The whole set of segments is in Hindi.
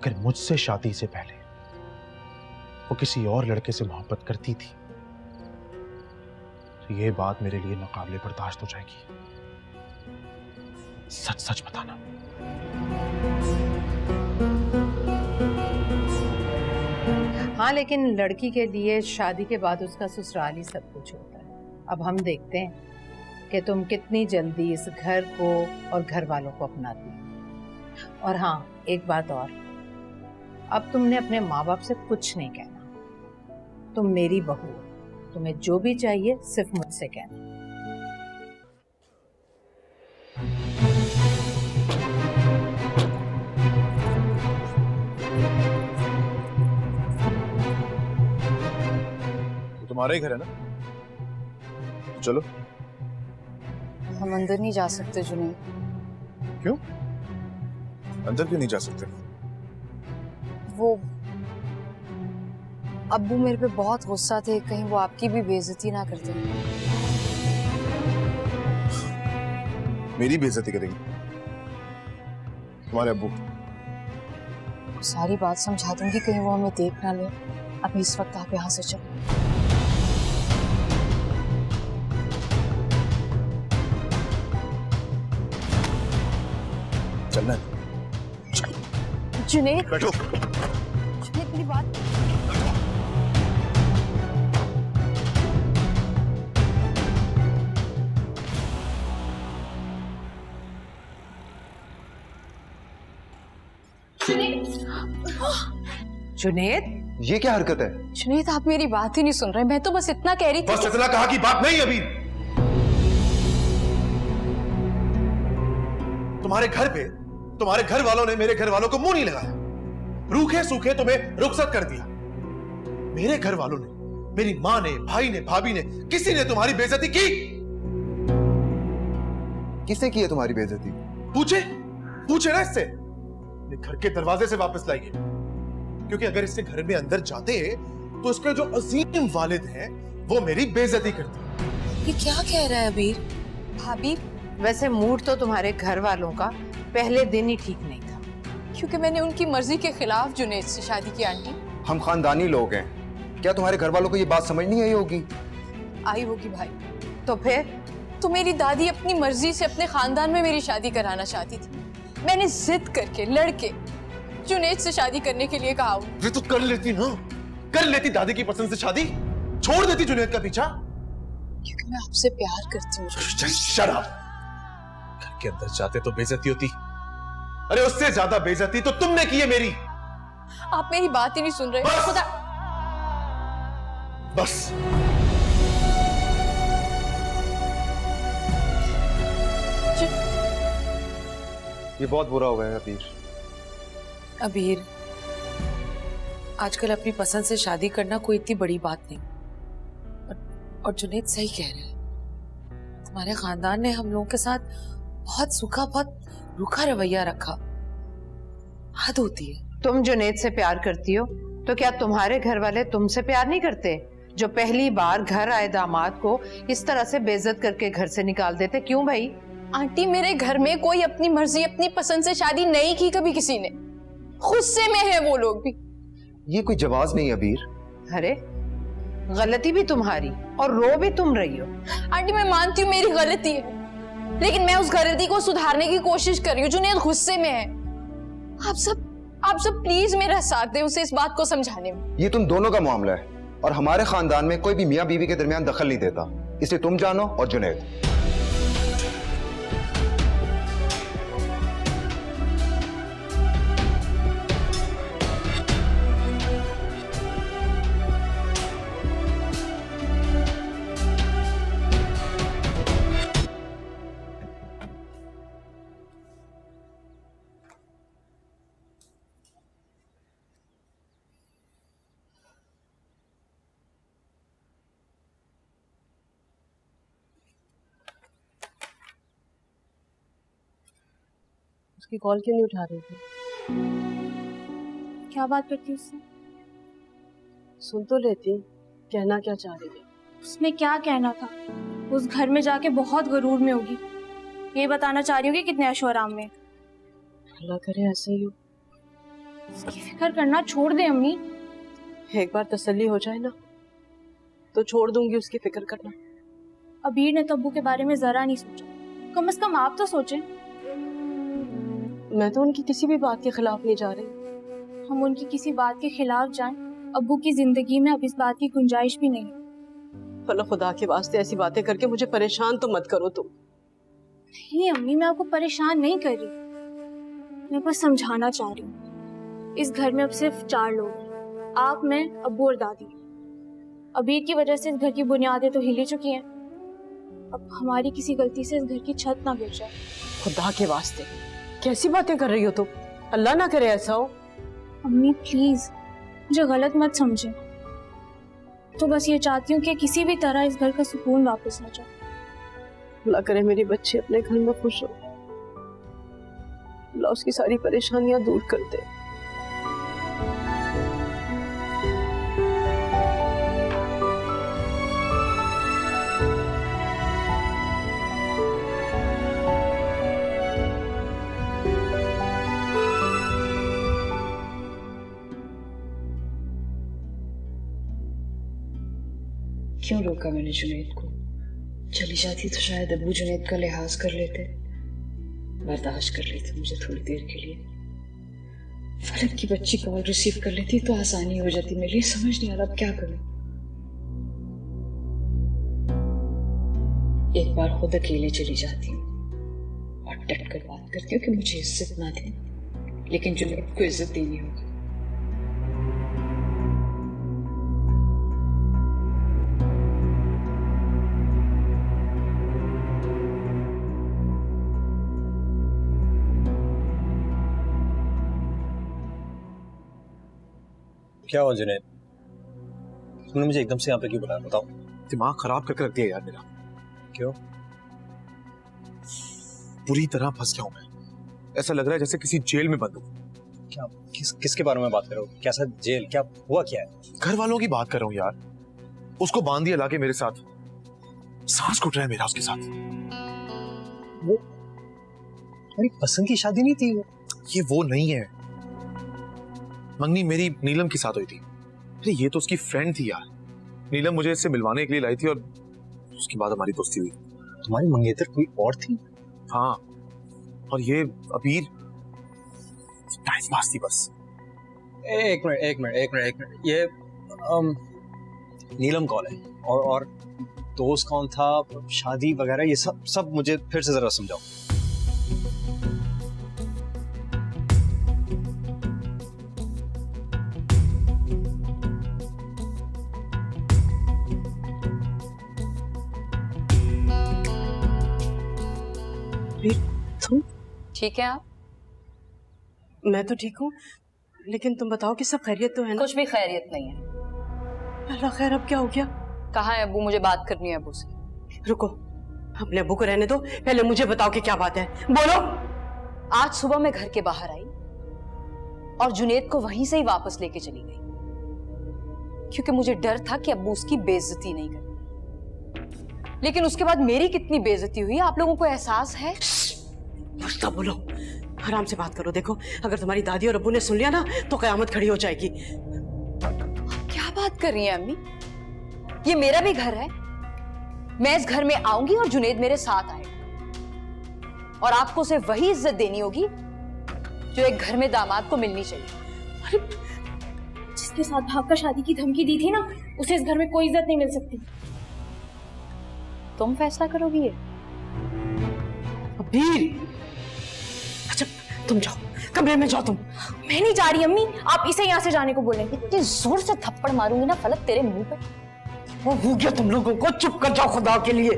अगर मुझसे शादी से पहले वो किसी और लड़के से मोहब्बत करती थी तो ये बात मेरे लिए नाकाबिले बर्दाश्त हो जाएगी। सच सच बताना। हाँ, लेकिन लड़की के लिए शादी के बाद उसका ससुराल ही सब कुछ होता है। अब हम देखते हैं कि तुम कितनी जल्दी इस घर को और घर वालों को अपनाती हो। और हाँ, एक बात और, अब तुमने अपने माँ बाप से कुछ नहीं कहना। तुम मेरी बहू हो, तुम्हें जो भी चाहिए सिर्फ मुझसे कहना। तुम्हारा ही घर है ना, चलो। हम अंदर नहीं जा सकते जुनैद। क्यों? अंदर क्यों नहीं जा सकते? वो अब्बू मेरे पे बहुत गुस्सा थे, कहीं वो आपकी भी बेइज्जती ना करते। मेरी बेइज्जती करेंगे तुम्हारे अब्बू? सारी बात समझा दूंगी, कहीं वो हमें देख ना ले। अभी इस वक्त आप यहाँ से चलो। चलना है? जुनैद, बैठो। जुनैद मेरी बात। जुनैद, ये क्या हरकत है? जुनैद आप मेरी बात ही नहीं सुन रहे। मैं तो बस इतना कह रही थी। बस इतना कहा कि बात नहीं अभी। तुम्हारे घर पे तुम्हारे घर वालों ने मेरे घर वालों को मुंह नहीं लगाया। रूखे सूखे तुम्हें रुखसत कर दिया। मेरे घर वालों ने, मेरी माँ ने, भाई ने, भाभी ने, किसी ने तुम्हारी बेइज्जती की? किसने की है तुम्हारी बेइज्जती? पूछे ना इससे। अपने घर के दरवाजे से वापस लाइए, क्योंकि अगर इसके घर में अंदर जाते तो इसके जो अजीम वालिद हैं वो मेरी बेइज्जती करते। ये क्या कह रहा है अबीर? भाभी, वैसे मूड तो तुम्हारे घर वालों का पहले दिन ही ठीक नहीं था। क्योंकि मैंने उनकी मर्जी के खिलाफ जुनैद से शादी की। आंटी, हम खानदानी लोग हैं, क्या तुम्हारे घर वालों को ये बात समझ नहीं आई होगी? आई होगी भाई। तो फिर? तो मेरी दादी अपनी मर्जी से अपने खानदान में मेरी शादी कराना चाहती थी। मैंने जिद करके लड़के जुनैद से शादी करने के लिए कहा। ये तो कर लेती ना, कर लेती दादी की पसंद से शादी, छोड़ देती जुनैद का पीछा। क्योंकि मैं आपसे प्यार करती हूँ। Shut up. घर के अंदर जाते तो बेइज्जती होती, अरे उससे ज्यादा बेइज्जती तो तुमने की है मेरी। आप मेरी बात ही नहीं सुन रहे। बस। खुदा, बस। ये बहुत बुरा हो गया है अबीर। अबीर, आजकल अपनी पसंद से शादी करना कोई इतनी बड़ी बात नहीं। और जुनैद सही कह रहे हैं। तुम्हारे खानदान ने हम लोगों के साथ बहुत सूखा, बहुत रूखा रवैया रखा। हद होती है। तुम जुनैद से प्यार करती हो तो क्या तुम्हारे घर वाले तुमसे प्यार नहीं करते, जो पहली बार घर आए दामाद को इस तरह से बेइज्जत करके घर से निकाल देते? क्यों भाई? आंटी, मेरे घर में कोई अपनी मर्जी अपनी पसंद से शादी नहीं की कभी किसी ने। गुस्से में है वो लोग भी। ये कोई जवाज नहीं अबीर। अरे गलती भी तुम्हारी और रो भी तुम रही हो। आंटी, मैं मानती हूँ मेरी गलती है, लेकिन मैं उस गलती को सुधारने की कोशिश कर रही हूँ। जुनैद गुस्से में है। आप सब प्लीज मेरा साथ दें उसे इस बात को समझाने में। ये तुम दोनों का मामला है और हमारे खानदान में कोई भी मियाँ बीवी के दरमियान दखल नहीं देता। इसे तुम जानो और जुनैद। उसकी कॉल क्यों नहीं उठा रही थी? क्या बात करती उससे? सुन तो लेती, कहना क्या चाह रही है। उसमें क्या कहना था? उस घर में जाके बहुत गरूर में होगी। ये बताना चाह रही होगी कितने ऐशो आराम में। अल्लाह करे ऐसे ही हो। उसकी फिक्र करना छोड़ दे अम्मी। एक बार तसल्ली हो जाए ना तो छोड़ दूंगी उसकी फिक्र करना। अबीर ने तो अब्बू के बारे में जरा नहीं सोचा, कम से कम आप तो सोचें। मैं तो उनकी किसी भी बात के खिलाफ नहीं जा रही। हम उनकी किसी बात के खिलाफ जाएं, अब्बू की जिंदगी में अब इस बात की गुंजाइश भी नहीं। भला खुदा के वास्ते ऐसी बातें करके मुझे परेशान तो मत करो तुम। नहीं अम्मी, मैं आपको परेशान नहीं कर रही, मैं बस समझाना चाह रही हूँ। इस घर में अब सिर्फ 4 लोग हैं, आप, मैं, अब्बू और दादी। अबीर की वजह से इस घर की बुनियादें तो हिली चुकी हैं, अब हमारी किसी गलती से इस घर की छत ना गिर जाए। खुदा के वास्ते कैसी बातें कर रही हो तुम? अल्लाह ना करे ऐसा हो। अम्मी प्लीज मुझे गलत मत समझे, तो बस ये चाहती हूँ कि किसी भी तरह इस घर का सुकून वापस आ जाए। अल्लाह करे मेरी बच्ची अपने घर में खुश हो, अल्लाह उसकी सारी परेशानियां दूर कर दे। क्यों रोका मैंने जुनैद को? चली जाती तो शायद अब्बू जुनैद का लिहाज कर लेते, बर्दाश्त कर लेते मुझे थोड़ी देर के लिए। फलक की बच्ची कॉल रिसीव कर लेती तो आसानी हो जाती मेरे लिए। समझ नहीं आ रहा अब क्या करूं। एक बार खुद अकेले चली जाती हूँ और डट कर बात करती हूँ कि मुझे इज्जत ना दे, लेकिन जुनैद को इज्जत देनी होगी। क्या हुआ जुनैद? तुमने मुझे एकदम से यहाँ पे क्यों बुलाया? बताओ। दिमाग खराब करके रख दिया यार मेरा। क्यों? पूरी तरह फंस गया हूं मैं। ऐसा लग रहा है जैसे किसी जेल में बंद हूं। क्या किसके बारे में बात कर रहे हो? कैसा जेल? क्या हुआ? क्या है? घर वालों की बात कर रहा हूँ यार। उसको बांध दिया लाके मेरे साथ, सांस घुट रहा है मेरा उसके साथ। वो मेरी पसंद की शादी नहीं थी। ये वो नहीं है। मंगनी मेरी नीलम के साथ हुई थी। अरे ये तो उसकी फ्रेंड थी यार। नीलम मुझे इससे मिलवाने के लिए लाई थी और उसके बाद हमारी दोस्ती हुई। तुम्हारी मंगेतर कोई और थी? हाँ, और ये अबीर टाइम पास थी बस। एक मिनट। ये नीलम कौन है? और दोस्त कौन था? शादी वगैरह ये सब मुझे फिर से जरा समझाओ। तुम ठीक है आप? मैं तो ठीक हूँ, लेकिन तुम बताओ कि सब खैरियत तो है ना? कुछ भी खैरियत नहीं है। अल्लाह खैर, अब क्या हो गया? कहाँ है अब्बू? मुझे बात करनी है अब्बू से। रुको, अपने अब्बू को रहने दो, पहले मुझे बताओ कि क्या बात है। बोलो। आज सुबह मैं घर के बाहर आई और जुनैद को वहीं से ही वापस लेके चली गई, क्योंकि मुझे डर था कि अब्बू उसकी बेइज्जती नहीं करें। लेकिन उसके बाद मेरी कितनी बेइज्जती हुई आप लोगों को एहसास है? मुझता बोलो, आराम से बात करो। देखो, अगर तुम्हारी दादी और अब्बू ने सुन लिया ना तो कयामत खड़ी हो जाएगी। क्या बात कर रही हैं अम्मी? ये मेरा भी घर है। मैं इस घर में आऊंगी और जुनैद मेरे साथ आएगा, और आपको सिर्फ वही इज्जत देनी होगी जो एक घर में दामाद को मिलनी चाहिए। अरे जिसके साथ भागकर शादी की धमकी दी थी ना, उसे इस घर में कोई इज्जत नहीं मिल सकती। तुम फैसला करोगी ये? अबीर, अच्छा तुम जाओ, कमरे में जाओ तुम। मैं नहीं जा रही अम्मी, आप इसे यहाँ से जाने को बोले। इतनी जोर से थप्पड़ मारूंगी ना फलक तेरे मुंह पे। वो हो गया तुम लोगों को, चुप कर जाओ खुदा के लिए।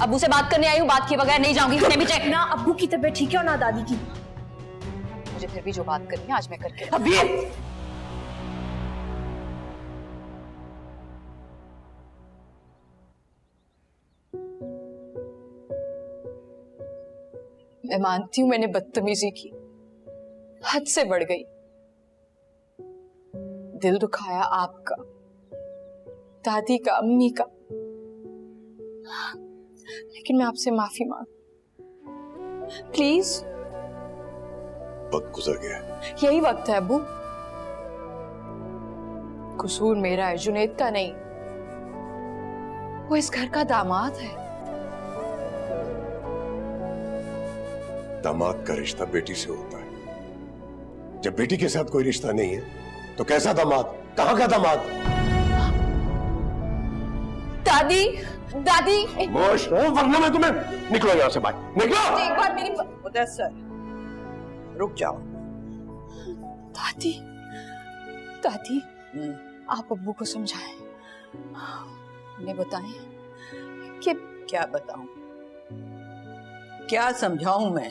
अब्बू से बात करने आई हूँ, बात किए बगैर नहीं जाऊंगी। इसने भी चेक ना अब्बू की तबीयत ठीक है और ना दादी की। मुझे फिर भी जो बात करनी है आज मैं करके। अबीर, मैं मानती हूं मैंने बदतमीजी की, हद से बढ़ गई, दिल दुखाया आपका, दादी का, अम्मी का, लेकिन मैं आपसे माफी मांग। प्लीज वक्त गुजर गया। यही वक्त है अब्बू। कसूर मेरा है, जुनैद का नहीं। वो इस घर का दामाद है। दामाद का रिश्ता बेटी से होता है। जब बेटी के साथ कोई रिश्ता नहीं है तो कैसा दामाद, कहां का दामाद? दादी, दादी खामोश हो वरना मैं तुम्हें, निकलो यहां से बाहर, निकलो। एक बार मेरी मुदस्सर, रुक जाओ। दादी, दादी आप अब्बू को समझाएं, उन्हें बताएं कि क्या बताऊं, क्या समझाऊं मैं?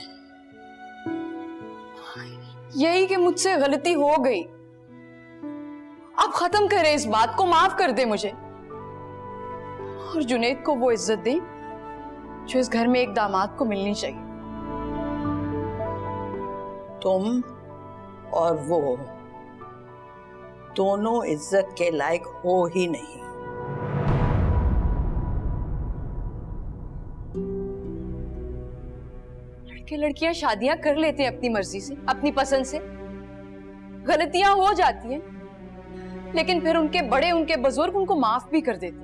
यही कि मुझसे गलती हो गई। आप खत्म करें इस बात को, माफ कर दे मुझे, और जुनैद को वो इज्जत दें जो इस घर में एक दामाद को मिलनी चाहिए। तुम और वो दोनों इज्जत के लायक हो ही नहीं। लड़के लड़कियां शादियां कर लेते हैं अपनी मर्जी से, अपनी पसंद से। गलतियां हो जाती हैं, लेकिन फिर उनके बड़े, उनके बुजुर्ग उनको माफ भी कर देते,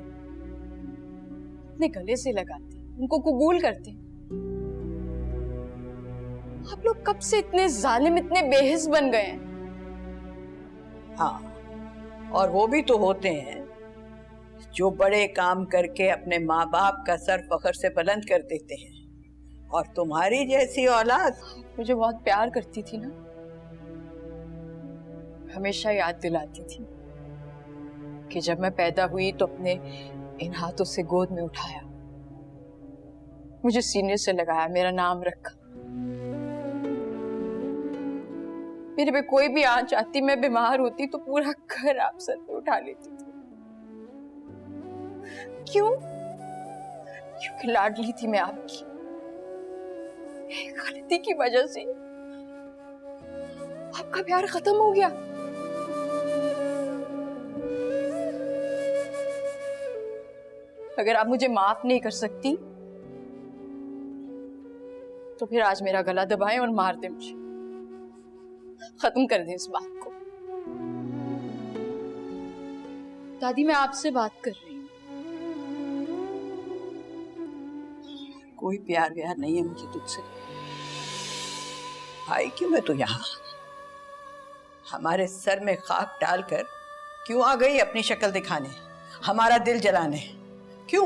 अपने गले से लगाते, उनको कबूल करते। आप लोग कब से इतने जालिम, इतने बेहिस बन गए हैं? हाँ, और वो भी तो होते हैं जो बड़े काम करके अपने माँ बाप का सर फख्र से बुलंद कर देते हैं, और तुम्हारी जैसी औलाद मुझे बहुत प्यार करती थी ना, हमेशा याद दिलाती थी कि जब मैं पैदा हुई तो अपने इन हाथों से गोद में उठाया, मुझे सीने से लगाया, मेरा नाम रखा। मेरे पे कोई भी आंच आती, मैं बीमार होती तो पूरा घर आप सर पे उठा लेती थी। क्यों? क्योंकि लाडली थी मैं आपकी। गलती की वजह से आपका प्यार खत्म हो गया। अगर आप मुझे माफ नहीं कर सकती तो फिर आज मेरा गला दबाएं और मार दें मुझे, खत्म कर दें इस बात को। दादी मैं आपसे बात कर रही हूँ। कोई प्यार व्यार नहीं है मुझे तुझसे। आई क्यों मैं तो यहाँ, हमारे सर में खाक डालकर क्यों आ गई अपनी शक्ल दिखाने, हमारा दिल जलाने? क्यों?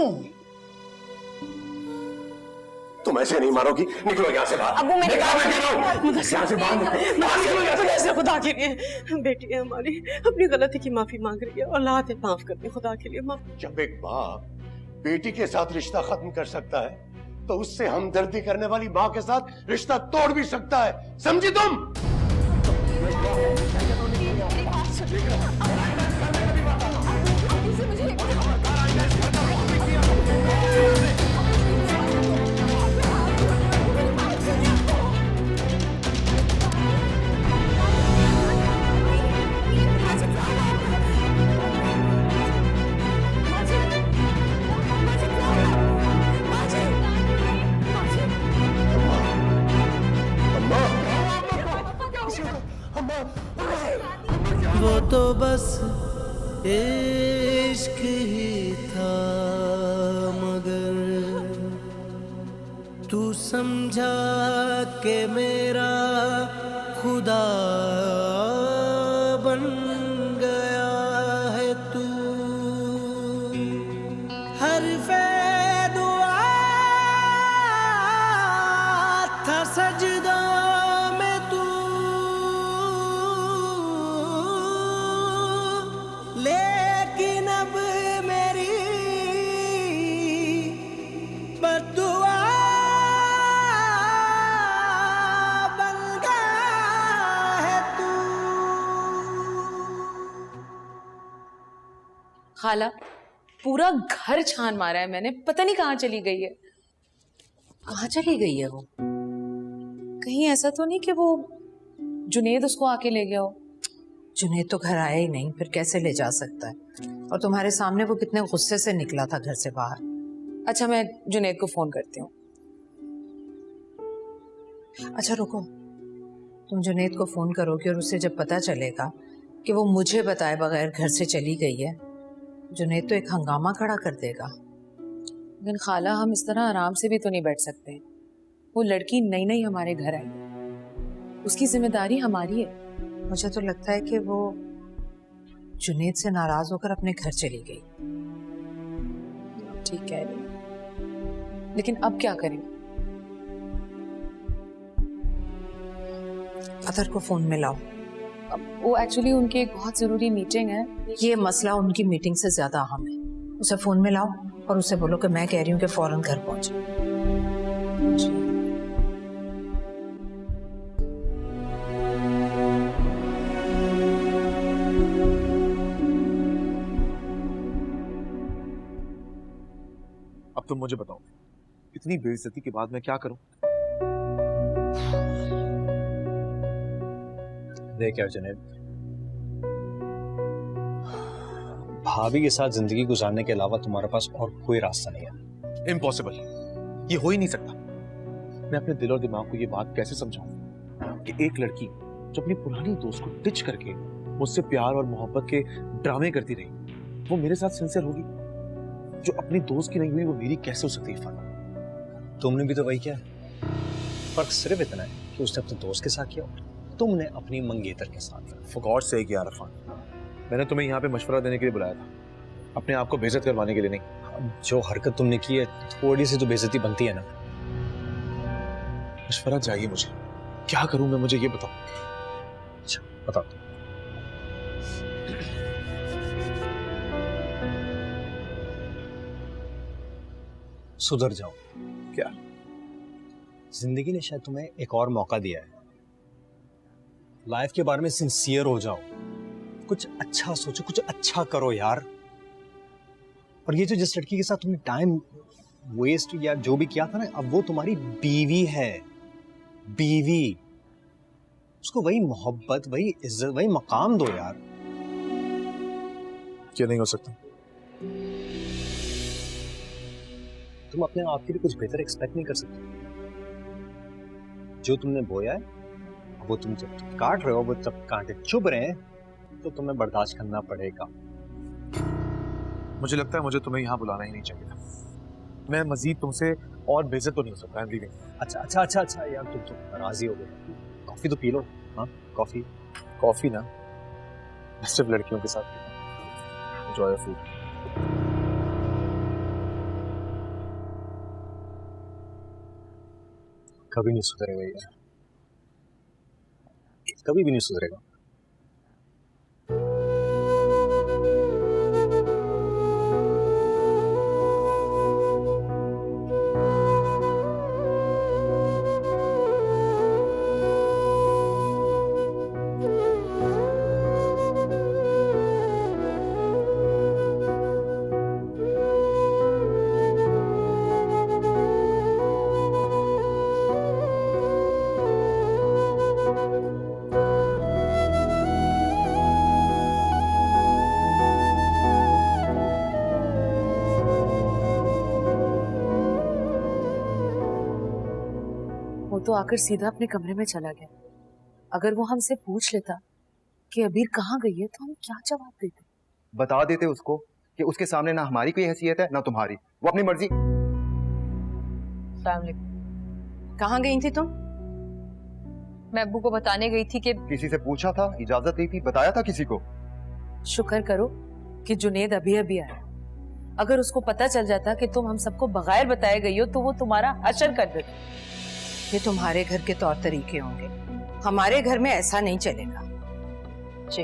तुम ऐसे नहीं मारोगी, निकलो यहाँ से बाहर। अब्बू मेरी यहाँ से बाहर निकलो। खुदा के लिए बेटी है हमारी, अपनी गलती की माफी मांग रही है, औलाद है, माफ कर दे खुदा के लिए, माफ। जब एक बाप बेटी के साथ रिश्ता खत्म कर सकता है तो उससे हमदर्दी करने वाली माँ के साथ रिश्ता तोड़ भी सकता है, समझी तुम? वो तो बस इश्क ही था, मगर तू समझा के मेरा खुदा बन गया है तू। हर दुआ था सजदा में तू, लेकिन अब मेरी बद्दुआ बन गया है तू। खाला, पूरा घर छान मारा है मैंने, पता नहीं कहाँ चली गई है। कहाँ चली गई है वो? कहीं ऐसा तो नहीं कि वो जुनैद उसको आके ले गया हो? जुनैद तो घर आया ही नहीं, फिर कैसे ले जा सकता है? और तुम्हारे सामने वो कितने गुस्से से निकला था घर से बाहर। अच्छा, मैं जुनैद को फोन करती हूँ। अच्छा रुको, तुम जुनैद को फोन करोगे और उससे जब पता चलेगा कि वो मुझे बताए बगैर घर से चली गई है, जुनैद तो एक हंगामा खड़ा कर देगा। लेकिन खाला, हम इस तरह आराम से भी तो नहीं बैठ सकते। वो लड़की नई नई हमारे घर आई, उसकी जिम्मेदारी हमारी है। मुझे तो लगता है कि वो जुनैद से नाराज होकर अपने घर चली गई। ठीक कह रही है, लेकिन अब क्या करें? अतर को फोन मिलाओ। अब वो एक्चुअली उनकी एक बहुत जरूरी मीटिंग है। ये मसला उनकी मीटिंग से ज्यादा अहम है। उसे फोन मिलाओ और उसे बोलो कि मैं कह रही हूँ कि फौरन घर पहुंचे। अब तुम मुझे बताओ, इतनी बेइज्जती के बाद मैं क्या करूं? देख यार जुनैद, भाभी के साथ जिंदगी गुजारने के अलावा तुम्हारे पास और कोई रास्ता नहीं है। इम्पॉसिबल, ये हो ही नहीं सकता। मैं अपने दिल और दिमाग को ये बात कैसे समझाऊं कि एक लड़की जो अपनी पुरानी दोस्त को डिच करके मुझसे प्यार और मोहब्बत के ड्रामे करती रही, वो मेरे साथ सिंसियर होगी? जो अपनी दोस्त की नहीं हुई वो मेरी कैसे हो सकती है? इरफान, तुमने भी तो वही किया है। फर्क सिर्फ इतना है कि उसने अपने दोस्त के साथ किया, तुमने अपनी मंगेतर के साथ। फॉर गॉड सेक यार इरफान, मैंने तुम्हें यहाँ पे मशवरा देने के लिए बुलाया था, अपने आप को बेइज्जत करवाने के लिए नहीं। जो हरकत तुमने की है, थोड़ी सी तो बेइज्जती बनती है ना। मशवरा चाहिए मुझे, क्या करूं मैं, मुझे ये बताओ। अच्छा बताओ। सुधर जाओ। क्या? जिंदगी ने शायद तुम्हें एक और मौका दिया है। लाइफ के बारे में सिंसियर हो जाओ, कुछ अच्छा सोचो, कुछ अच्छा करो यार। और ये जो जिस लड़की के साथ तुमने टाइम वेस्ट या जो भी किया था ना, अब वो तुम्हारी बीवी है। बीवी, उसको वही मोहब्बत, वही इज्जत, वही मकाम दो यार। क्या नहीं हो सकता? तुम अपने आप के लिए कुछ बेहतर एक्सपेक्ट नहीं कर सकते। जो तुमने बोया है वो तुम जब काट रहे हो, वो जब कांटे चुभ रहे हैं, तो तुम्हें बर्दाश्त करना पड़ेगा। मुझे लगता है मुझे तुम्हें यहाँ बुलाना ही नहीं चाहिए था। मैं मजीद तुमसे और बेइज्जत तो नहीं हो सकता। I am leaving. अच्छा यार, तुम तो नाराज हो गए। कॉफी तो पी लो। हाँ, कॉफी ना सिर्फ लड़कियों के साथ पीना। Enjoy your food. कभी नहीं सुधरेगा यार, कभी भी नहीं सुधरेगा। तो आकर सीधा अपने कमरे में चला गया। अगर वो हमसे पूछ लेता कि अबीर कहाँ गई है, तो हम क्या जवाब देते? बता देते उसको कि उसके सामने ना हमारी कोई हैसियत है ना तुम्हारी, वो अपनी मर्जी। कहाँ गई थी तुम? मैं अब्बू को बताने गई थी कि किसी से पूछा था, इजाजत दी थी, बताया था किसी को? शुक्र करो कि जुनैद अभी अभी आया। अगर उसको पता चल जाता कि तुम हम सबको बगैर बताए गई हो, तो वो तुम्हारा हशर कर देता। ये तुम्हारे घर के तौर तरीके होंगे, हमारे घर में ऐसा नहीं चलेगा। जी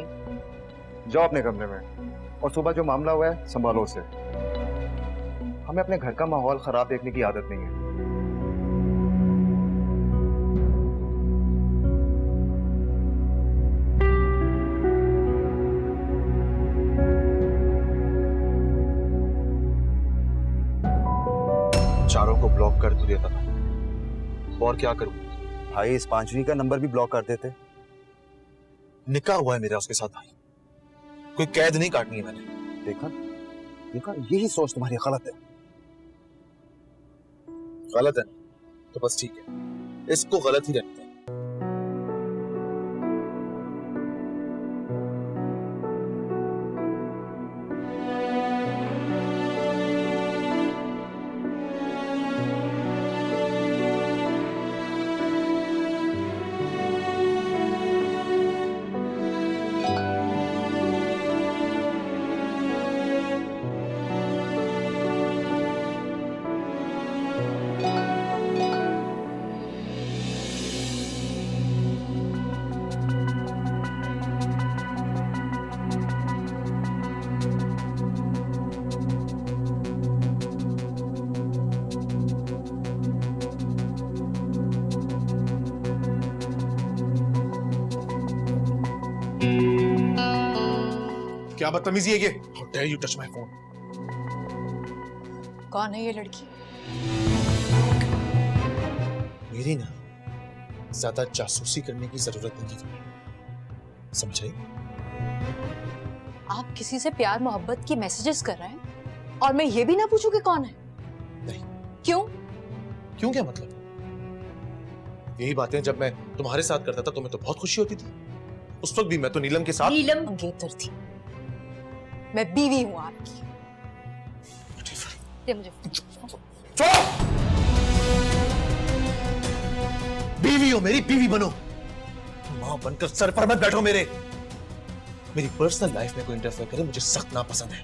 जाओ अपने कमरे में, और सुबह जो मामला हुआ है संभालो उसे। हमें अपने घर का माहौल खराब देखने की आदत नहीं है। चारों को ब्लॉक कर तो देता था, और क्या करूं? भाई इस पांचवी का नंबर भी ब्लॉक कर देते। निकाह हुआ है मेरा उसके साथ भाई, कोई कैद नहीं काटनी है मैंने। देखा, यही सोच तुम्हारी गलत है। गलत है तो बस ठीक है, इसको गलत ही रहता है। क्या बदतमीजी है ये? How dare you touch my phone? कौन है ये लड़की? मेरी ना ज्यादा जासूसी करने की जरूरत नहीं है, समझे? आप किसी से प्यार मोहब्बत की मैसेजेस कर रहे हैं और मैं ये भी ना पूछूं कि कौन है? नहीं। क्यों? क्यों क्या मतलब? यही बातें जब मैं तुम्हारे साथ करता था तुम्हें तो बहुत खुशी होती थी। उस वक्त भी मैं तो नीलम के साथ। नीलम मंगेतर थी, मैं बीवी हूं आपकी। दे मुझे। बीवी हो मेरी, बीवी बनो। मां बनकर सर पर मत बैठो मेरे। मेरी पर्सनल लाइफ में कोई इंटरफेयर करे मुझे सख्त नापसंद है।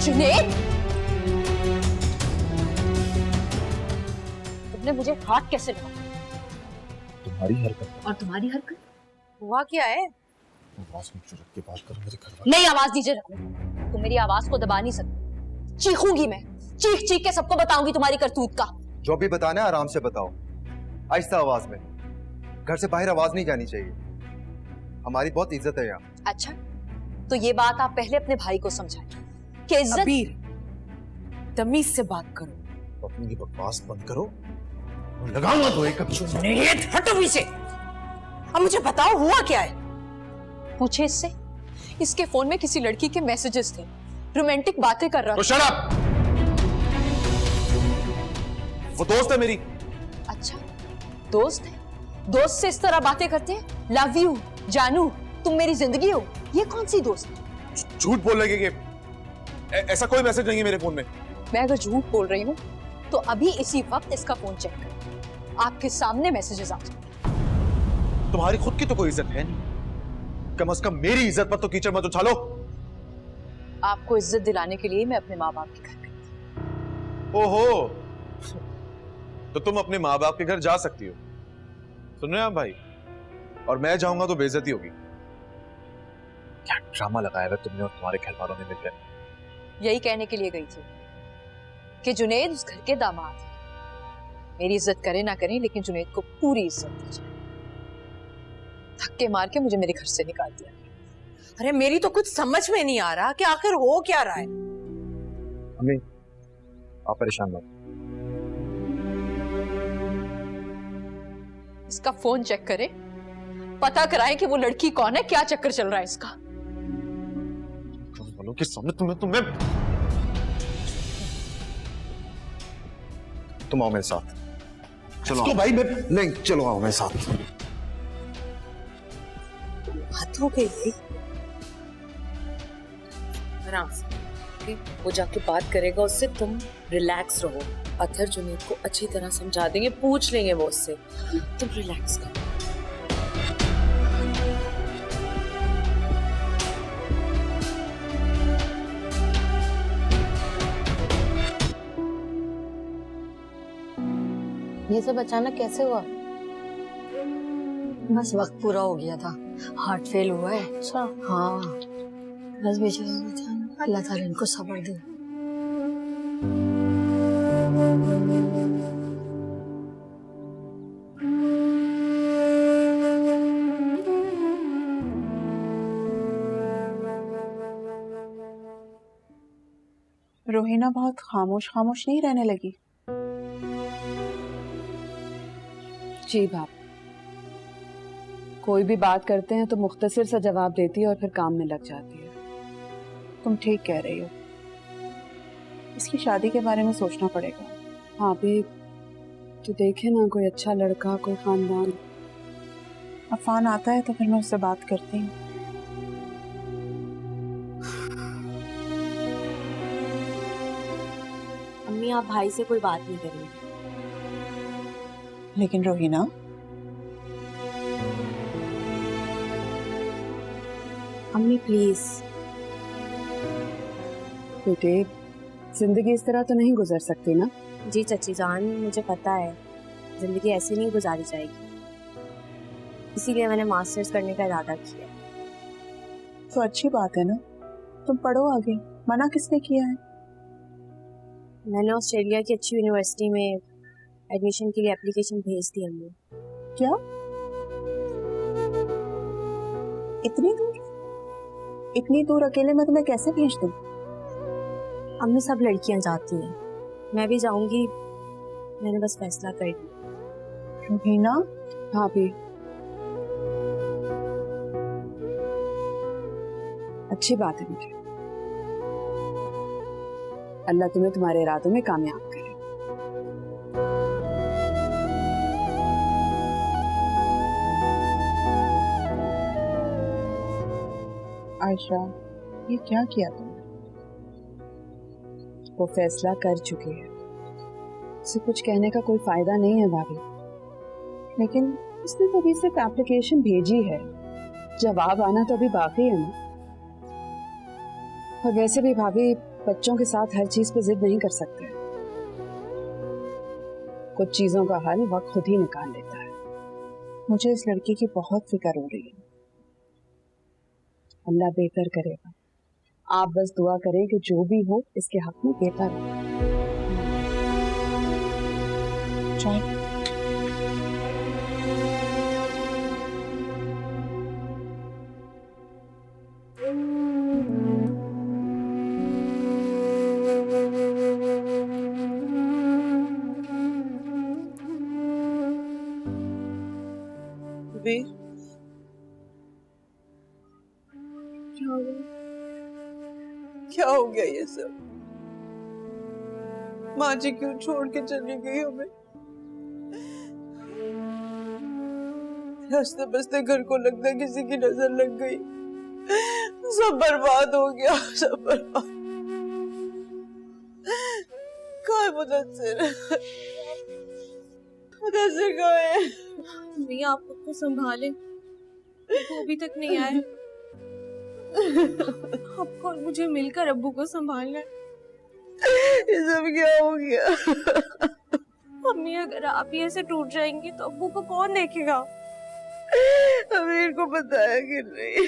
जुनैद, तुमने मुझे हाथ कैसे लगाया? तुम्हारी हरकत। और तुम्हारी हरकत? हुआ क्या है? आवाज नीचे रख के बात करो मेरे घर वाले। नहीं, आवाज नीचे रखो। तुम मेरी आवाज को दबा नहीं सकते। चीखूंगी मैं, चीख चीख के सबको बताऊंगी तुम्हारी करतूत का। जो भी बताना है आराम से बताओ, आहिस्ता आवाज में। घर से बाहर आवाज नहीं जानी चाहिए, हमारी बहुत इज्जत है यहाँ। अच्छा, तो ये बात आप पहले अपने भाई को समझाएं कि इज्जत। अबीर, तमीज से बात करो। अपनी बकवास बंद करो, लगाऊंगा तो एक जुनैद, हटो पीछे। अब मुझे बताओ हुआ क्या है? पूछे इससे। इसके फोन में किसी लड़की के मैसेजेस थे, रोमांटिक बातें कर रहा तो शट अप। वो दोस्त है मेरी। अच्छा, दोस्त है? दोस्त से इस तरह बातें करते हैं? लव यू, जानू, तुम मेरी जिंदगी हो, ये कौन सी दोस्त है? झूठ बोल रहे कि ऐसा कोई मैसेज नहीं है मेरे फोन में। मैं अगर झूठ बोल रही हूँ तो अभी इसी वक्त इसका फोन चेक कर, आपके सामने मैसेजेस आ जाए। तुम्हारी खुद की तो कोई इज्जत है नहीं, कम से कम मेरी इज्जत पर तो कीचड़ मत उछालो। आपको इज्जत दिलाने के लिए मैं अपने माँ बाप के घर गई। ओहो, तो तुम अपने माँ बाप के घर जा सकती हो। सुन रहे हैं आप भाई? और मैं जाऊंगा तो बेइज्जती होगी। क्या ड्रामा लगाया है तुमने और तुम्हारे घर वालों ने मिलकर? यही कहने के लिए गई थी कि जुनैद उस घर के दामाद है। मेरी इज्जत करे ना करे, लेकिन जुनैद को पूरी इज्जत दी जाए। धक्के मार के मुझे मेरे घर से निकाल दिया। अरे मेरी तो कुछ समझ में नहीं आ रहा कि आखिर हो क्या रहा है। अम्मी, आप परेशान मत। इसका फोन चेक करें, पता कराएं कि वो लड़की कौन है, क्या चक्कर चल रहा है इसका। वालों के सामने तुम्हें तुम आओ मेरे साथ। चलो तो भाई मैं नहीं, चलो आओ मेरे साथ। हाथ हो गई। आराम से, ठीक? वो जाके बात करेगा उससे, तुम रिलैक्स रहो। अथर जुनैद को अच्छी तरह समझा देंगे, पूछ लेंगे वो उससे। तुम रिलैक्स करो। ये सब अचानक कैसे हुआ? बस वक्त पूरा हो गया था, हार्ट फेल हुआ है। अच्छा। हाँ, बस बेचारा, अल्लाह ताला इनको सब्र दे। रोहिना बहुत खामोश खामोश नहीं रहने लगी? जी बाप, कोई भी बात करते हैं तो मुख्तसर सा जवाब देती है और फिर काम में लग जाती है। तुम ठीक कह रही हो, इसकी शादी के बारे में सोचना पड़ेगा। हाँ भी तो देखे ना, कोई अच्छा लड़का, कोई खानदान। अफान आता है तो फिर मैं उससे बात करती हूँ। अम्मी, आप भाई से कोई बात नहीं करेंगे? लेकिन रोहिना, अम्मी प्लीज। बेटे, जिंदगी इस तरह तो नहीं गुजर सकती ना। जी चाची जान, मुझे पता है जिंदगी ऐसे नहीं गुजारी जाएगी, इसीलिए मैंने मास्टर्स करने का इरादा किया। तो अच्छी बात है ना, तुम पढ़ो आगे, मना किसने किया है? मैंने ऑस्ट्रेलिया की अच्छी यूनिवर्सिटी में एडमिशन के लिए एप्लीकेशन भेज दी अम्मी। क्या? इतनी दूर अकेले मैं तुम्हें कैसे भेज दूं? अम्मी सब लड़कियां जाती हैं, मैं भी जाऊंगी। मैंने बस फैसला कर लिया। रुबीना भाभी, अच्छी बात है बेटा। अल्लाह तुम्हें तुम्हारे इरादों में कामयाब करे। आयशा, ये क्या किया तुमने? वो फैसला कर चुके हैं, उसे कुछ कहने का कोई फायदा नहीं है भाभी। लेकिन उसने तो अभी सिर्फ एप्लीकेशन भेजी है, जवाब आना तो अभी बाकी है ना। और वैसे भी भाभी बच्चों के साथ हर चीज पे जिद नहीं कर सकते, कुछ चीजों का हल वक्त खुद ही निकाल लेता है। मुझे इस लड़की की बहुत फिक्र हो रही है, अल्लाह बेहतर करेगा। आप बस दुआ करें कि जो भी हो इसके हक में बेहतर हो। चाय क्या हो गया ये सब? माँ जी क्यों छोड़ के चली गई हमें? रास्ते बसते घर को लगता है किसी की नजर लग गई, सब बर्बाद हो गया, सब बर्बाद। कहाँ है मुदस्सिर? मुदस्सिर कहाँ है? भैया आप खुद को संभालें, वो अभी तक नहीं आए। आपको और मुझे मिलकर अब्बू को संभालना है। ये सब क्या हो गया? अम्मी अगर आप ही ऐसे टूट जाएंगी तो अब्बू को कौन देखेगा? अमीर को बताया कि नहीं?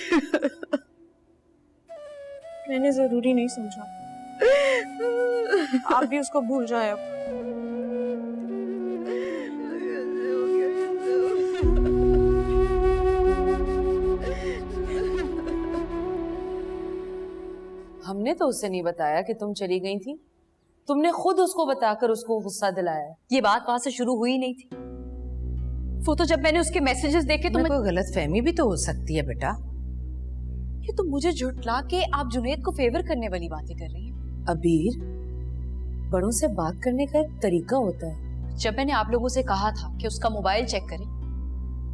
मैंने जरूरी नहीं समझा, आप भी उसको भूल जाए अब। हमने तो उसे नहीं बताया कि तुम चली गई थी, तुमने खुद उसको बताकर उसको गुस्सा दिलाया। ये बात वहां से शुरू हुई नहीं थी, वो तो जब मैंने उसके मैसेजेस देखे तो कोई गलतफहमी भी तो हो सकती है बेटा। ये तो मुझे झुठला के आप जुनैद को फेवर करने वाली बातें कर रही हैं। अबीर, बड़ों से बात करने का एक तरीका होता है। जब मैंने आप लोगों से कहा था कि उसका मोबाइल चेक करें,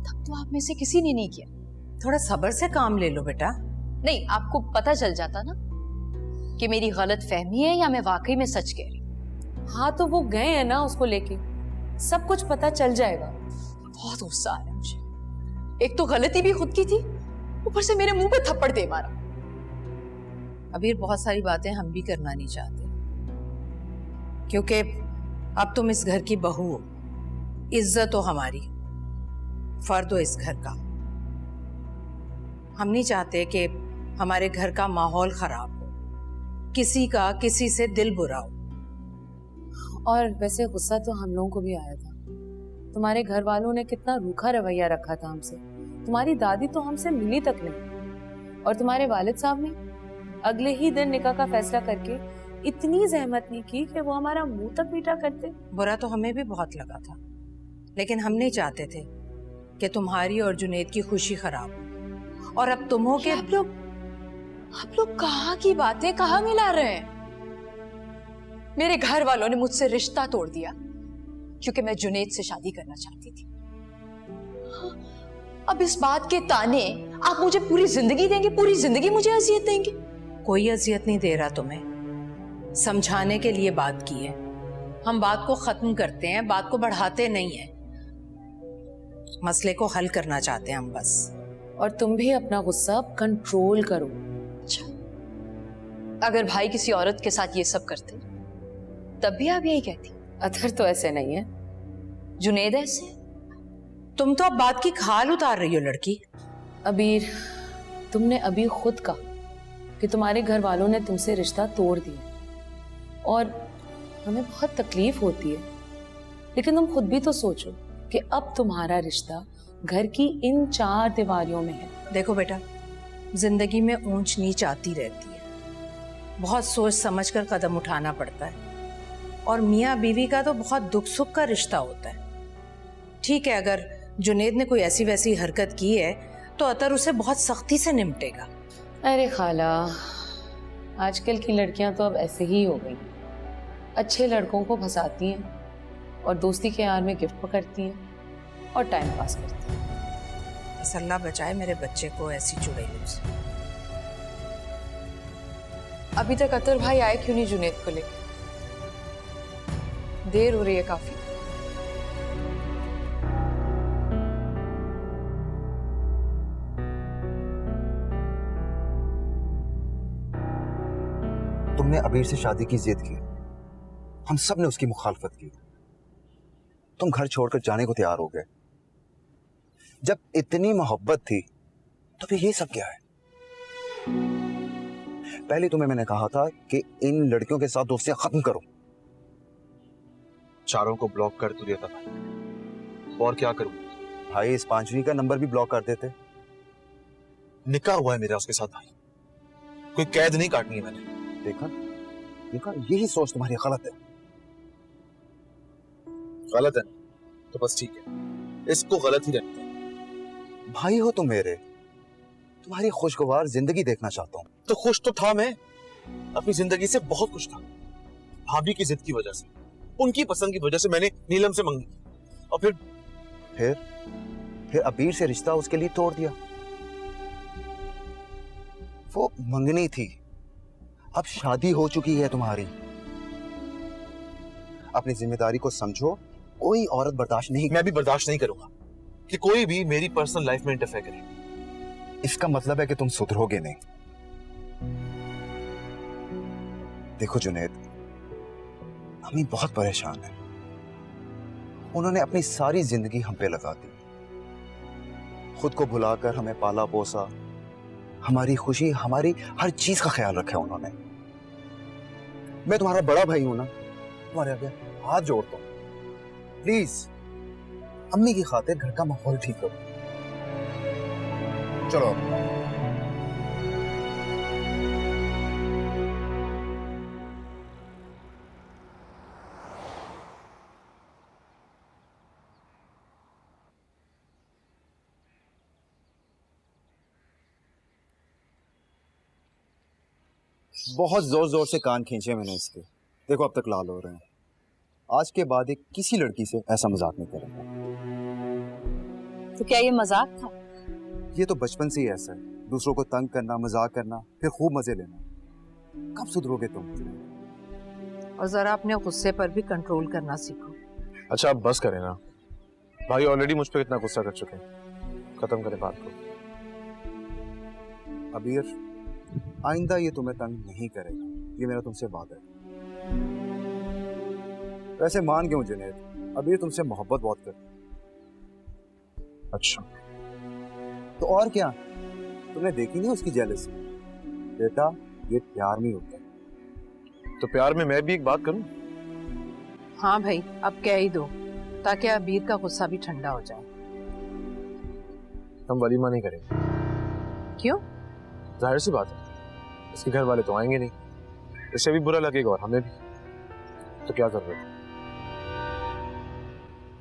तब तो आप में से किसी ने नहीं किया। थोड़ा सब्र से काम ले लो बेटा। नहीं, आपको पता चल जाता ना कि मेरी गलत फहमी है या मैं वाकई में सच कह रही हूँ। हाँ तो वो गए हैं ना उसको लेके, सब कुछ पता चल जाएगा। बहुत गुस्सा आ रहा है मुझे, एक तो गलती भी खुद की थी, ऊपर से मेरे मुंह पे थप्पड़ दे मारा। अबीर, बहुत सारी बातें हम भी करना नहीं चाहते, क्योंकि अब तुम इस घर की बहू हो, इज्जत हो हमारी, फर्द हो इस घर का। हम नहीं चाहते कि हमारे घर का माहौल खराब हो, किसी का किसी से दिल बुरा हो। और वैसे गुस्सा तो हम लोगों को भी आया था, तुम्हारे घर वालों ने कितना रूखा रवैया रखा था हमसे। तुम्हारी दादी तो हमसे मिली तक नहीं, और तुम्हारे वालिद साहब ने अगले ही दिन निकाह का फैसला करके इतनी जहमत नहीं की कि वो हमारा मुंह तक मीठा करते। बुरा तो हमें भी बहुत लगा था, लेकिन हम नहीं चाहते थे कि तुम्हारी और जुनैद की खुशी खराब हो। और अब तुम हो के आप लोग कहाँ की बातें कहाँ मिला रहे हैं? मेरे घर वालों ने मुझसे रिश्ता तोड़ दिया क्योंकि मैं जुनैद से शादी करना चाहती थी। अब इस बात के ताने आप मुझे पूरी जिंदगी देंगे, पूरी जिंदगी मुझे अजियत देंगे? कोई अजियत नहीं दे रहा तुम्हें, समझाने के लिए बात की है। हम बात को खत्म करते हैं, बात को बढ़ाते नहीं है। मसले को हल करना चाहते हैं हम बस। और तुम भी अपना गुस्सा कंट्रोल करो। अच्छा, अगर भाई किसी औरत के साथ ये सब करते तब भी आप यही कहती? अदर तो ऐसे नहीं है। जुनैद ऐसे? तुम तो अब बात की खाल उतार रही हो लड़की। अबीर, तुमने अभी खुद कहा कि तुम्हारे घर वालों ने तुमसे रिश्ता तोड़ दिया और हमें बहुत तकलीफ होती है, लेकिन तुम खुद भी तो सोचो कि अब तुम्हारा रिश्ता घर की इन 4 दीवारियों में है। देखो बेटा, जिंदगी में ऊंच नीच आती रहती है, बहुत सोच समझ कर कदम उठाना पड़ता है। और मियाँ बीवी का तो बहुत दुख सुख का रिश्ता होता है। ठीक है, अगर जुनेद ने कोई ऐसी वैसी हरकत की है तो अतर उसे बहुत सख्ती से निपटेगा। अरे खाला, आजकल की लड़कियां तो अब ऐसे ही हो गई, अच्छे लड़कों को फंसाती हैं और दोस्ती के आड़ में गिफ्ट पकड़ती हैं और टाइम पास करती हैं। बस अल्लाह बचाए मेरे बच्चे को ऐसी चुड़ैलों से। अभी तक अतर भाई आए क्यों नहीं जुनेद को लेकर? देर हो रही है काफी। तुमने अबीर से शादी की जिद की, हम सब ने उसकी मुखालफत की, तुम घर छोड़कर जाने को तैयार हो गए। जब इतनी मोहब्बत थी तो फिर ये सब क्या है? पहले तुम्हें मैंने कहा था कि इन लड़कियों के साथ दोस्तियां खत्म करो। चारों को ब्लॉक कर तो दिया था भाई, और क्या करूं? भाई इस पांचवी का नंबर भी ब्लॉक कर देते। निकाह हुआ है मेरा उसके साथ भाई, कोई कैद नहीं काटनी है मैंने। देखा देखा, यही सोच तुम्हारी गलत है। गलत है तो बस ठीक है, इसको गलत ही रहता है। भाई हो तुम मेरे, तुम्हारी खुशगवार जिंदगी देखना चाहता हूँ। तो खुश तो था मैं, अपनी जिंदगी से बहुत खुश था। भाभी की जिद की वजह से, उनकी पसंद की वजह से मैंने नीलम से मांगी, और फिर अबीर से रिश्ता उसके लिए तोड़ दिया। वो मंगनी थी, अब शादी हो चुकी है तुम्हारी। अपनी जिम्मेदारी को समझो, कोई औरत बर्दाश्त नहीं। मैं भी बर्दाश्त नहीं करूंगा कि कोई भी मेरी पर्सनल लाइफ में इंटरफेयर करे। इसका मतलब है कि तुम सुधरोगे नहीं। देखो जुनेद, अम्मी बहुत परेशान है। उन्होंने अपनी सारी जिंदगी हम पे लगा दी, खुद को भुलाकर हमें पाला पोसा, हमारी खुशी, हमारी हर चीज का ख्याल रखा उन्होंने। मैं तुम्हारा बड़ा भाई हूं ना, तुम्हारे आगे हाथ जोड़ता हूं, प्लीज अम्मी की खातिर घर का माहौल ठीक करो। चलो बहुत जोर जोर से कान खींचे मैंने इसके, देखो अब तक लाल हो रहे हैं। आज के बाद एक किसी लड़की से ऐसा मजाक नहीं करेंगे। तो क्या ये मजाक था? ये तो बचपन से ही ऐसा है, दूसरों को तंग करना, मजाक करना, फिर खूब मजे लेना। कब सुधरोगे तुम? और जरा अपने गुस्से पर भी कंट्रोल करना सीखो। अच्छा अब बस करें ना, भाई ऑलरेडी मुझ पे इतना गुस्सा कर चुके हैं, खत्म करें बात को। अबीर, आइंदा ये तुम्हें तंग नहीं करेगा, ये मेरा तुमसे वादा है। वैसे मान क्यों जुनेद, अबीर तुमसे मोहब्बत बहुत करता है। अच्छा तो और क्या, तुमने देखी नहीं उसकी जेलसी? बेटा ये प्यार में होता है। तो प्यार में मैं भी एक बात करूं? हाँ भाई, अब कह ही दो ताकि अबीर का गुस्सा भी ठंडा हो जाए। हम वलीमा नहीं करेंगे। क्यों? जाहिर सी बात है, इसके घर वाले तो आएंगे नहीं, इसे भी बुरा लगेगा और हमें भी, तो क्या जरूरत है।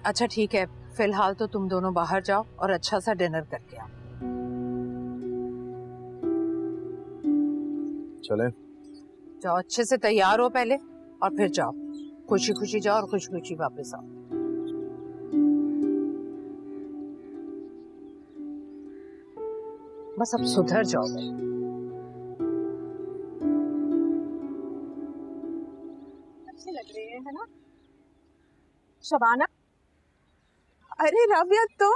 अच्छा ठीक है, फिलहाल तो तुम दोनों बाहर जाओ और अच्छा सा डिनर करके आओ। चलें? जाओ, अच्छे से तैयार हो पहले और फिर जाओ, खुशी खुशी जाओ और खुशी खुशी वापस आओ। बस अब सुधर जाओ भाई। अच्छी लग रही है ना शबाना? अरे रबिया, तो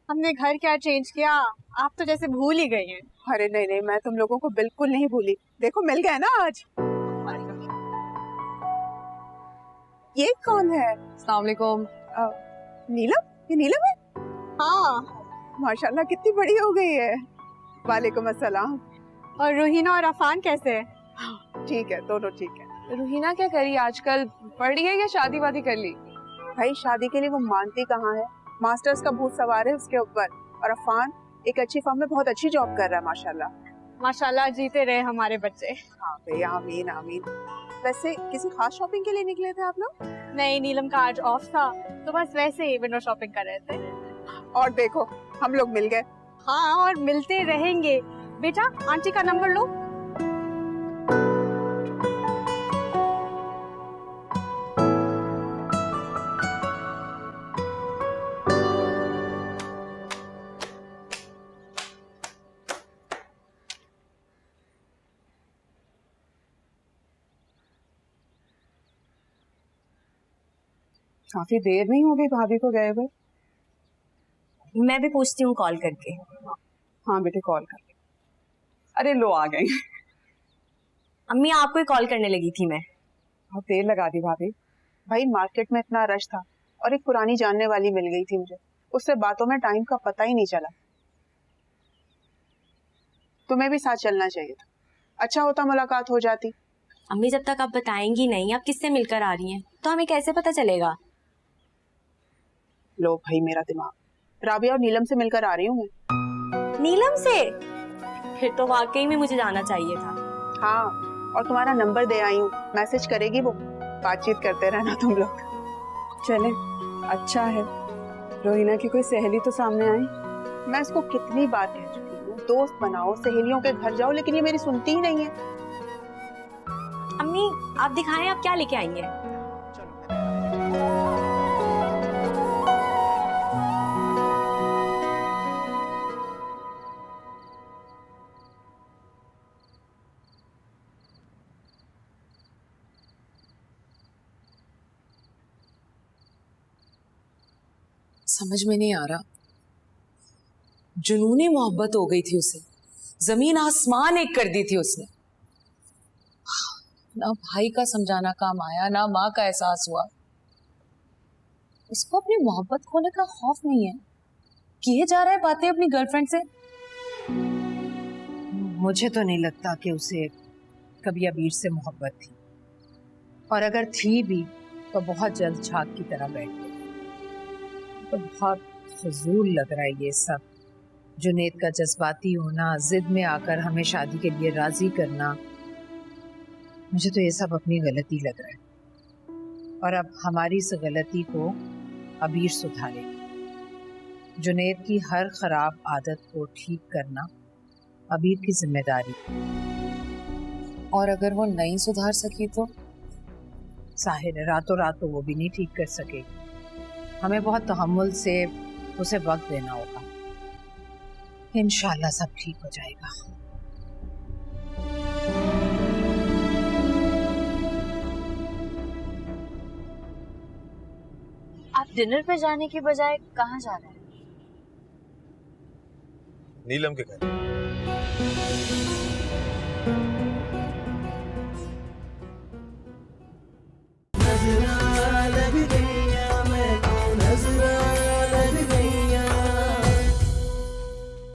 हमने घर क्या चेंज किया, आप तो जैसे भूल ही गई हैं। अरे नहीं नहीं, मैं तुम लोगों को बिल्कुल नहीं भूली। देखो मिल गए ना आज। ये कौन है? अस्सलाम वालेकुम। नीलम? ये नीलम है? हाँ, माशाल्लाह कितनी बड़ी हो गई है। वालेकुम अस्सलाम। और रूहीना और अफान कैसे है? ठीक है, दोनों ठीक है। रूहीना क्या करी आजकल, पढ़ी है या शादी वादी कर ली? भाई शादी के लिए वो मानती कहाँ है, मास्टर्स का भूत सवार है उसके ऊपर। और अफान एक अच्छी फर्म में बहुत अच्छी जॉब कर रहा है माशाल्लाह। माशाल्लाह, जीते रहे हमारे बच्चे। हाँ भैया, आमीन आमीन। वैसे किसी खास शॉपिंग के लिए निकले थे आप लोग? नहीं, नीलम का आज ऑफ था तो बस वैसे ही विंडो शॉपिंग कर रहे थे। और देखो हम लोग मिल गए। हाँ, और मिलते रहेंगे। बेटा, आंटी का नंबर लो। काफी देर नहीं हो गई भाभी को गए हुए? मैं भी पूछती हूँ कॉल करके। हाँ बेटे, कॉल कर। अरे लो आ गई। अम्मी, आपको ही कॉल करने लगी थी मैं। बहुत देर लगा दी भाभी। भाई मार्केट में इतना रश था और एक पुरानी जानने वाली मिल गई थी मुझे, उससे बातों में टाइम का पता ही नहीं चला। तुम्हें भी साथ चलना चाहिए था, अच्छा होता मुलाकात हो जाती। अम्मी, जब तक आप बताएंगी नहीं आप किससे मिलकर आ रही हैं तो हमें कैसे पता चलेगा? लो भाई मेरा दिमाग, राबिया और नीलम से मिलकर आ रही हूँ मैं। नीलम से? फिर तो वाकई में मुझे जाना चाहिए था। हाँ, और तुम्हारा नंबर दे आई हूँ, मैसेज करेगी वो, बातचीत करते रहना तुम लोग। चले, अच्छा है रोहिना की कोई सहेली तो सामने आई। मैं इसको कितनी बार कह चुकी हूँ दोस्त बनाओ, सहेलियों के घर जाओ, लेकिन ये मेरी सुनती ही नहीं है। अम्मी, आप दिखाएं आप क्या लेके आई हैं। समझ में नहीं आ रहा, जुनूनी मोहब्बत हो गई थी उसे, जमीन आसमान एक कर दी थी उसने। ना भाई का समझाना काम आया, ना माँ का एहसास हुआ। उसको अपनी मोहब्बत खोने का खौफ नहीं है, किए जा रहा है बातें अपनी गर्लफ्रेंड से। मुझे तो नहीं लगता कि उसे कभी अबीर से मोहब्बत थी, और अगर थी भी तो बहुत जल्द झाग की तरह बैठ गई। तो बहुत फजूल लग रहा है ये सब, जुनैद का जज्बाती होना, जिद में आकर हमें शादी के लिए राजी करना। मुझे तो ये सब अपनी गलती लग रहा है, और अब हमारी इस गलती को अबीर सुधारेगी। जुनैद की हर खराब आदत को ठीक करना अबीर की जिम्मेदारी। और अगर वो नहीं सुधार सकी तो जाहिर है रातों रात तो वो भी नहीं ठीक कर सकेगी। हमें बहुत तहम्मुल से उसे वक्त देना होगा। इंशाल्लाह सब ठीक हो जाएगा। आप डिनर पे जाने की बजाय कहाँ जा रहे हैं? नीलम के घर।